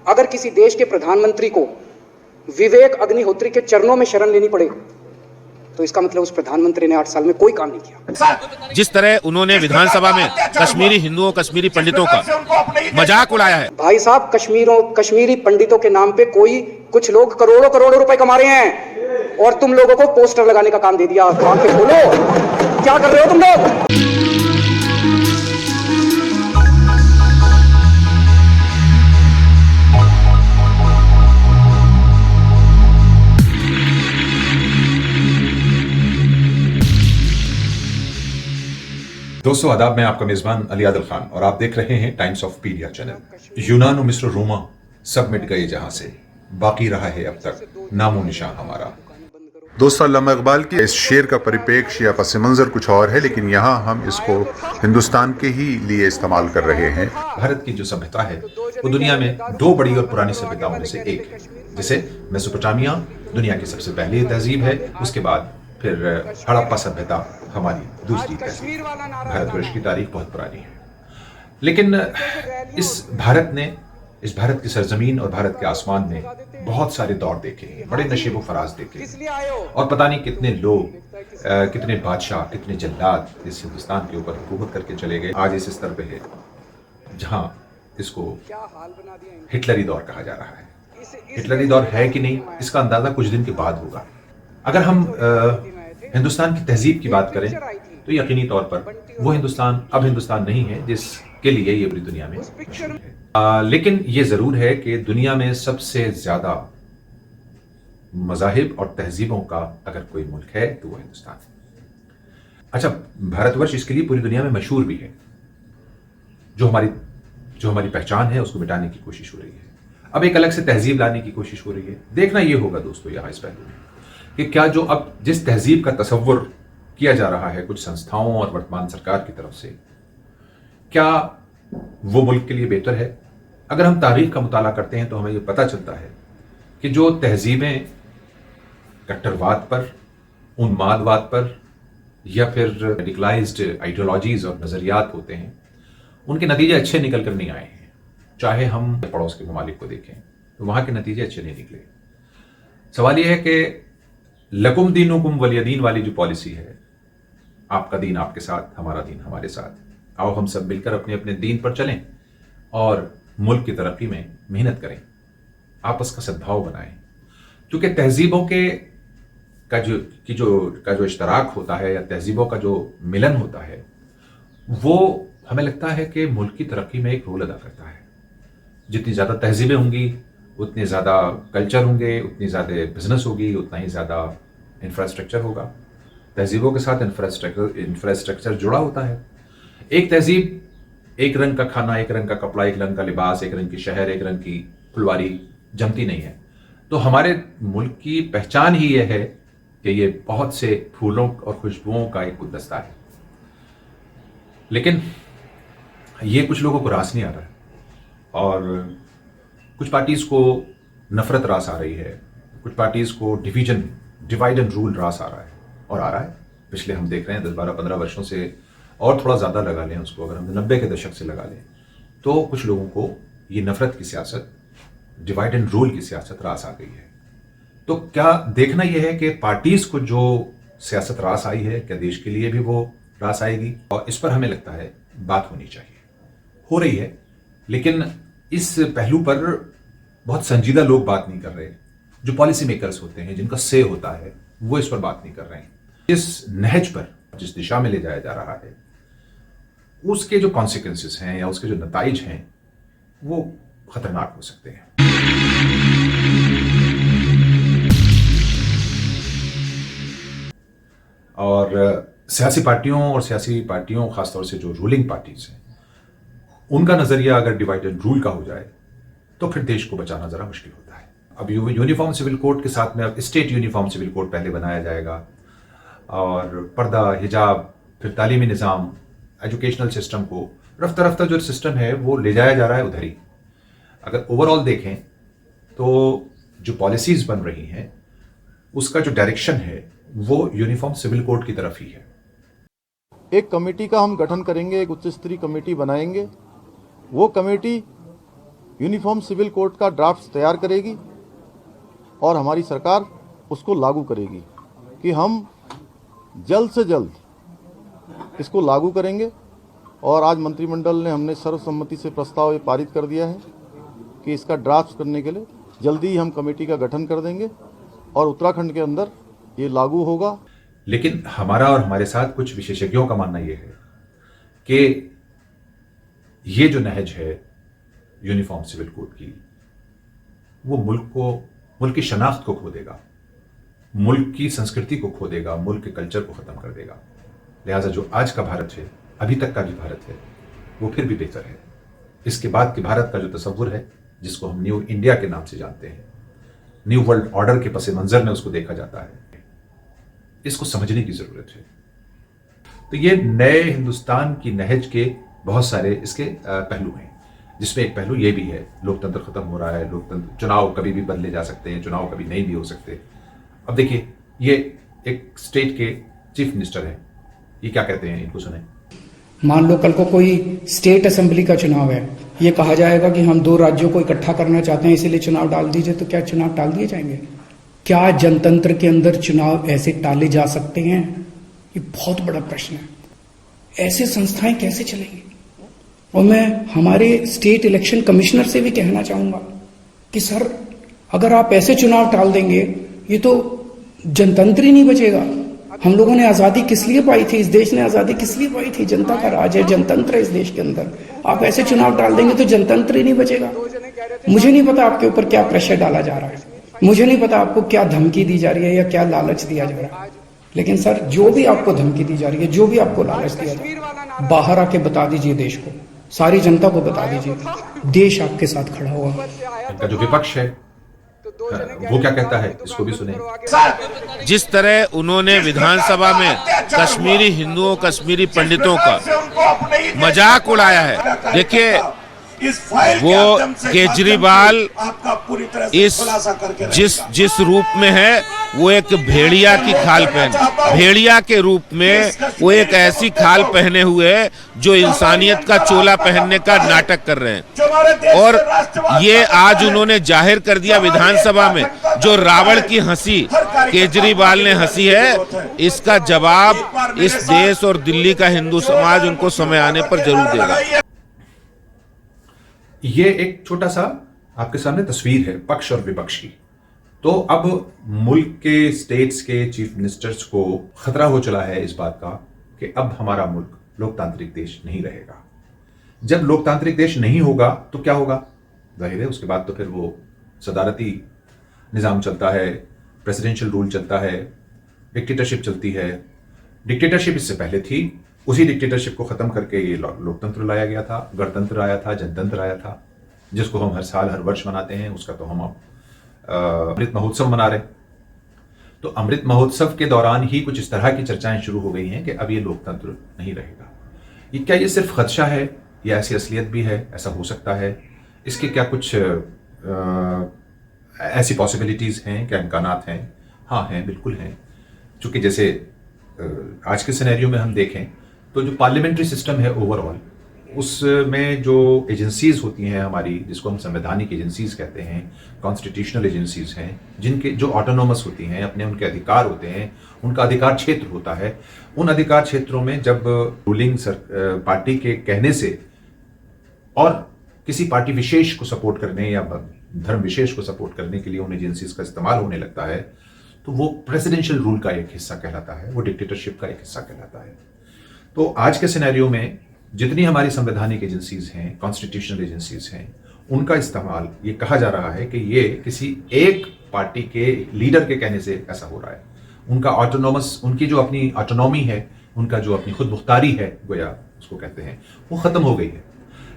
अगर किसी देश के प्रधानमंत्री को विवेक अग्निहोत्री के चरणों में शरण लेनी पड़े तो इसका मतलब उस प्रधानमंत्री ने 8 साल में कोई काम नहीं किया। जिस तरह उन्होंने विधानसभा में कश्मीरी हिंदुओं, कश्मीरी पंडितों का मजाक उड़ाया है। भाई साहब, कश्मीरी पंडितों के नाम पे कुछ लोग करोड़ों करोड़ों रुपए कमा रहे हैं और तुम लोगों को पोस्टर लगाने का काम दे दिया। आंखें खोलो, क्या कर रहे हो तुम लोग? दोस्तों आदाब, मैं आपका मेजबान अली आदिल खान और आप देख रहे हैं टाइम्स ऑफ पीडिया चैनल। यूनान और मिस्र रोमा सब मिट गए जहां से, बाकी रहा है अब तक नामो निशान हमारा। दोस्तों अल्लामा इकबाल की इस शेर का परिप्रेक्ष्य या पस मंजर कुछ और है, लेकिन यहाँ हम इसको हिंदुस्तान के ही लिए इस्तेमाल कर रहे हैं। भारत की जो सभ्यता है वो दुनिया में दो बड़ी और पुरानी सभ्यताओं में से एक है। जैसे मेसोपोटामिया दुनिया की सबसे पहली तहजीब है, उसके बाद फिर हड़प्पा सभ्यता हमारी दूसरी तहजीब। भारतवर्ष की तारीख बहुत पुरानी है, लेकिन इस भारत की सरजमीन और भारत के आसमान में बहुत सारे दौर देखे हैं, बड़े नशेब व फराज देखे हैं, और पता नहीं कितने लोग, कितने बादशाह, कितने जल्लाद इस हिंदुस्तान के ऊपर हुकूमत करके चले गए। आज इस स्तर पे है जहां इसको हिटलरी दौर कहा जा रहा है। हिटलरी दौर है कि नहीं, इसका अंदाजा कुछ दिन के बाद होगा। अगर हम हिंदुस्तान की तहजीब की बात करें तो यकीनी तौर पर वो हिंदुस्तान अब हिंदुस्तान नहीं है जिसके लिए ये पूरी दुनिया में मशहूर है। लेकिन ये जरूर है कि दुनिया में सबसे ज्यादा मज़ाहिब और तहजीबों का अगर कोई मुल्क है तो वो हिंदुस्तान है। अच्छा, भारतवर्ष इसके लिए पूरी दुनिया में मशहूर भी है। जो हमारी पहचान है उसको मिटाने की कोशिश हो रही है। अब एक अलग से तहजीब लाने की कोशिश हो रही है। देखना ये होगा दोस्तों यहाँ इस पहलू में कि क्या जो अब जिस तहजीब का तसव्वुर किया जा रहा है कुछ संस्थाओं और वर्तमान सरकार की तरफ से, क्या वो मुल्क के लिए बेहतर है। अगर हम तारीख का मुताला करते हैं तो हमें ये पता चलता है कि जो तहजीबें कट्टरवाद पर, उन्मादवाद पर या फिर रेडिकलाइज्ड आइडियोलॉजीज और नज़रियात होते हैं, उनके नतीजे अच्छे निकल कर नहीं आए हैं। चाहे हम पड़ोस के ममालिक को देखें तो वहाँ के नतीजे अच्छे नहीं निकले। सवाल यह है कि लकुम दीनुकुम वलियदीन वाली जो पॉलिसी है, आपका दीन आपके साथ, हमारा दीन हमारे साथ, आओ हम सब मिलकर अपने अपने दीन पर चलें और मुल्क की तरक्की में मेहनत करें, आपस का सद्भाव बनाएं। क्योंकि तहजीबों का जो इश्तराक होता है या तहजीबों का जो मिलन होता है, वो हमें लगता है कि मुल्क की तरक्की में एक रोल अदा करता है। जितनी ज़्यादा तहजीबें होंगी उतने ज़्यादा कल्चर होंगे, उतनी ज़्यादा बिजनेस होगी, उतना ही ज़्यादा इंफ्रास्ट्रक्चर होगा। तहजीबों के साथ इंफ्रास्ट्रक्चर जुड़ा होता है। एक तहजीब, एक रंग का खाना, एक रंग का कपड़ा, एक रंग का लिबास, एक रंग की शहर, एक रंग की फुलवारी जमती नहीं है। तो हमारे मुल्क की पहचान ही यह है कि ये बहुत से फूलों और खुशबुओं का एक गुलदस्ता है। लेकिन ये कुछ लोगों को रास नहीं आ रहा है और कुछ पार्टीज़ को नफरत रास आ रही है, कुछ पार्टीज़ को डिवाइड एंड रूल रास आ रहा है और आ रहा है। पिछले हम देख रहे हैं 10, 12, 15 वर्षों से, और थोड़ा ज़्यादा लगा लें उसको, अगर हम 90 के दशक से लगा लें, तो कुछ लोगों को ये नफरत की सियासत, डिवाइड एंड रूल की सियासत रास आ गई है। तो क्या देखना यह है कि पार्टीज़ को जो सियासत रास आई है, क्या देश के लिए भी वो रास आएगी? और इस पर हमें लगता है बात होनी चाहिए, हो रही है, लेकिन इस पहलू पर बहुत संजीदा लोग बात नहीं कर रहे। जो पॉलिसी मेकर्स होते हैं, जिनका से होता है, वो इस पर बात नहीं कर रहे हैं। इस नहज पर, जिस दिशा में ले जाया जा रहा है, उसके जो कॉन्सिक्वेंसेस हैं या उसके जो नताइज हैं, वो खतरनाक हो सकते हैं। और सियासी पार्टियों खासतौर से जो रूलिंग पार्टीज हैं, उनका नजरिया अगर डिवाइड एंड रूल का हो जाए तो फिर देश को बचाना जरा मुश्किल होता है। अब यूनिफॉर्म सिविल कोड के साथ में अब स्टेट यूनिफॉर्म सिविल कोड पहले बनाया जाएगा, और पर्दा, हिजाब, फिर तालीमी निज़ाम, एजुकेशनल सिस्टम को रफ्ता रफ्ता जो सिस्टम है वो ले जाया जा रहा है उधर ही। अगर ओवरऑल देखें तो जो पॉलिसीज बन रही हैं उसका जो डायरेक्शन है वो यूनिफॉर्म सिविल कोड की तरफ ही है। एक कमेटी का हम गठन करेंगे, एक उच्च स्तरीय कमेटी बनाएंगे। वो कमेटी यूनिफॉर्म सिविल कोड का ड्राफ्ट तैयार करेगी और हमारी सरकार उसको लागू करेगी कि हम जल्द से जल्द इसको लागू करेंगे। और आज मंत्रिमंडल ने हमने सर्वसम्मति से प्रस्ताव ये पारित कर दिया है कि इसका ड्राफ्ट करने के लिए जल्दी ही हम कमेटी का गठन कर देंगे और उत्तराखंड के अंदर ये लागू होगा। लेकिन हमारा और हमारे साथ कुछ विशेषज्ञों का मानना यह है कि ये जो नहज है यूनिफॉर्म सिविल कोड की, वो मुल्क की शनाख्त को खो देगा, मुल्क की संस्कृति को खो देगा, मुल्क के कल्चर को खत्म कर देगा। लिहाजा जो आज का भारत है, अभी तक का भी भारत है, वो फिर भी बेहतर है। इसके बाद के भारत का जो तस्वुर है, जिसको हम न्यू इंडिया के नाम से जानते हैं, न्यू वर्ल्ड ऑर्डर के पस मंजर में उसको देखा जाता है, इसको समझने की जरूरत है। तो ये नए हिंदुस्तान की नहज के बहुत सारे इसके पहलू हैं, जिसमें एक पहलू ये भी है, लोकतंत्र खत्म हो रहा है, लोकतंत्र, चुनाव कभी भी बदले जा सकते हैं, चुनाव कभी नहीं भी हो सकते। अब देखिए, ये एक स्टेट के चीफ मिनिस्टर हैं, ये क्या कहते हैं, इनको सुने। मान लो कल को कोई स्टेट असेंबली का चुनाव है, ये कहा जाएगा कि हम 2 राज्यों को इकट्ठा करना चाहते हैं, इसीलिए चुनाव डाल दीजिए, तो क्या चुनाव टाल दिए जाएंगे? क्या जनतंत्र के अंदर चुनाव ऐसे टाले जा सकते हैं? ये बहुत बड़ा प्रश्न है। ऐसे संस्थाएं कैसे चलेंगी? और मैं हमारे स्टेट इलेक्शन कमिश्नर से भी कहना चाहूंगा कि सर, अगर आप ऐसे चुनाव टाल देंगे, ये तो जनतंत्र ही नहीं बचेगा। हम लोगों ने आजादी किस लिए पाई थी? इस देश ने आजादी किस लिए पाई थी? जनता का राज है, जनतंत्र है इस देश के अंदर। आप ऐसे चुनाव डाल देंगे तो जनतंत्र ही नहीं बचेगा। मुझे नहीं पता आपके ऊपर क्या प्रेशर डाला जा रहा है, मुझे नहीं पता आपको क्या धमकी दी जा रही है या क्या लालच दिया जा रहा है, लेकिन सर, जो भी आपको धमकी दी जा रही है, जो भी आपको लालच दिया जा रहा है, बाहर आके बता दीजिए देश को, सारी जनता को बता दीजिए, देश आपके साथ खड़ा होगा। इनका जो विपक्ष है वो क्या कहता है, इसको भी सुने। जिस तरह उन्होंने विधानसभा में कश्मीरी हिंदुओं, कश्मीरी पंडितों का मजाक उड़ाया है, देखिए, वो केजरीवाल जिस रूप में है, वो एक भेड़िया की खाल पहने, भेड़िया के रूप में वो एक ऐसी खाल पहने हुए है जो इंसानियत का चोला पहनने का नाटक कर रहे हैं। और ये आज उन्होंने जाहिर कर दिया विधानसभा में, जो रावण की हंसी केजरीवाल ने हंसी है, इसका जवाब इस देश और दिल्ली का हिंदू समाज उनको समय आने पर जरूर देगा। ये एक छोटा सा आपके सामने तस्वीर है पक्ष और विपक्ष की। तो अब मुल्क के स्टेट्स के चीफ मिनिस्टर्स को खतरा हो चला है इस बात का कि अब हमारा मुल्क लोकतांत्रिक देश नहीं रहेगा। जब लोकतांत्रिक देश नहीं होगा तो क्या होगा? जाहिर है उसके बाद तो फिर वो सदारती निज़ाम चलता है, प्रेसिडेंशियल रूल चलता है, डिक्टेटरशिप चलती है। डिक्टेटरशिप इससे पहले थी, उसी डिक्टेटरशिप को खत्म करके ये लोकतंत्र लाया गया था, गणतंत्र आया था, जनतंत्र आया था, जिसको हम हर साल हर वर्ष मनाते हैं। उसका तो हम अब अमृत महोत्सव मना रहे। तो अमृत महोत्सव के दौरान ही कुछ इस तरह की चर्चाएं शुरू हो गई हैं कि अब ये लोकतंत्र नहीं रहेगा। ये क्या ये सिर्फ खदशा है या ऐसी असलियत भी है? ऐसा हो सकता है? इसके क्या कुछ ऐसी पॉसिबिलिटीज हैं, क्या इम्कानात हैं? हाँ हैं, बिल्कुल हैं। चूंकि जैसे आज के सिनेरियो में हम देखें तो जो पार्लियामेंट्री सिस्टम है ओवरऑल, उसमें जो एजेंसीज होती हैं हमारी, जिसको हम संवैधानिक एजेंसीज कहते हैं, कॉन्स्टिट्यूशनल एजेंसीज हैं, जिनके जो ऑटोनोमस होती हैं, अपने उनके अधिकार होते हैं, उनका अधिकार क्षेत्र होता है। उन अधिकार क्षेत्रों में जब रूलिंग पार्टी के कहने से और किसी पार्टी विशेष को सपोर्ट करने या धर्म विशेष को सपोर्ट करने के लिए उन एजेंसीज का इस्तेमाल होने लगता है, तो वो प्रेसिडेंशियल रूल का एक हिस्सा कहलाता है, वो डिक्टेटरशिप का एक हिस्सा कहलाता है। तो आज के सिनेरियो में जितनी हमारी संवैधानिक एजेंसीज हैं, कॉन्स्टिट्यूशनल एजेंसीज हैं, उनका इस्तेमाल ये कहा जा रहा है कि ये किसी एक पार्टी के लीडर के कहने से ऐसा हो रहा है। उनका ऑटोनोमस, उनकी जो अपनी ऑटोनॉमी है, उनका जो अपनी खुद मुख्तारी है, गोया उसको कहते हैं, वो खत्म हो गई है।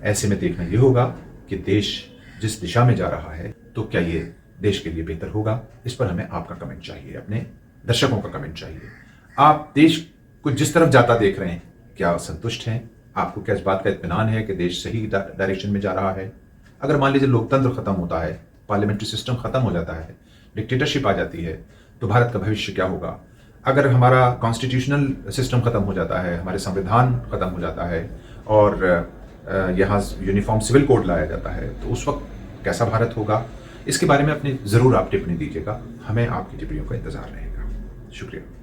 ऐसे में देखना ये होगा कि देश जिस दिशा में जा रहा है, तो क्या ये देश के लिए बेहतर होगा? इस पर हमें आपका कमेंट चाहिए, अपने दर्शकों का कमेंट चाहिए। आप देश को जिस तरफ जाता देख रहे हैं, क्या संतुष्ट हैं? आपको क्या इस बात का इत्मीनान है कि देश सही डायरेक्शन में जा रहा है? अगर मान लीजिए लोकतंत्र खत्म होता है, पार्लियामेंट्री सिस्टम खत्म हो जाता है, डिक्टेटरशिप आ जाती है, तो भारत का भविष्य क्या होगा? अगर हमारा कॉन्स्टिट्यूशनल सिस्टम खत्म हो जाता है, हमारे संविधान खत्म हो जाता है और यहाँ यूनिफॉर्म सिविल कोड लाया जाता है, तो उस वक्त कैसा भारत होगा, इसके बारे में अपनी ज़रूर आप टिप्पणी दीजिएगा। हमें आपकी टिप्पणियों का इंतज़ार रहेगा। शुक्रिया।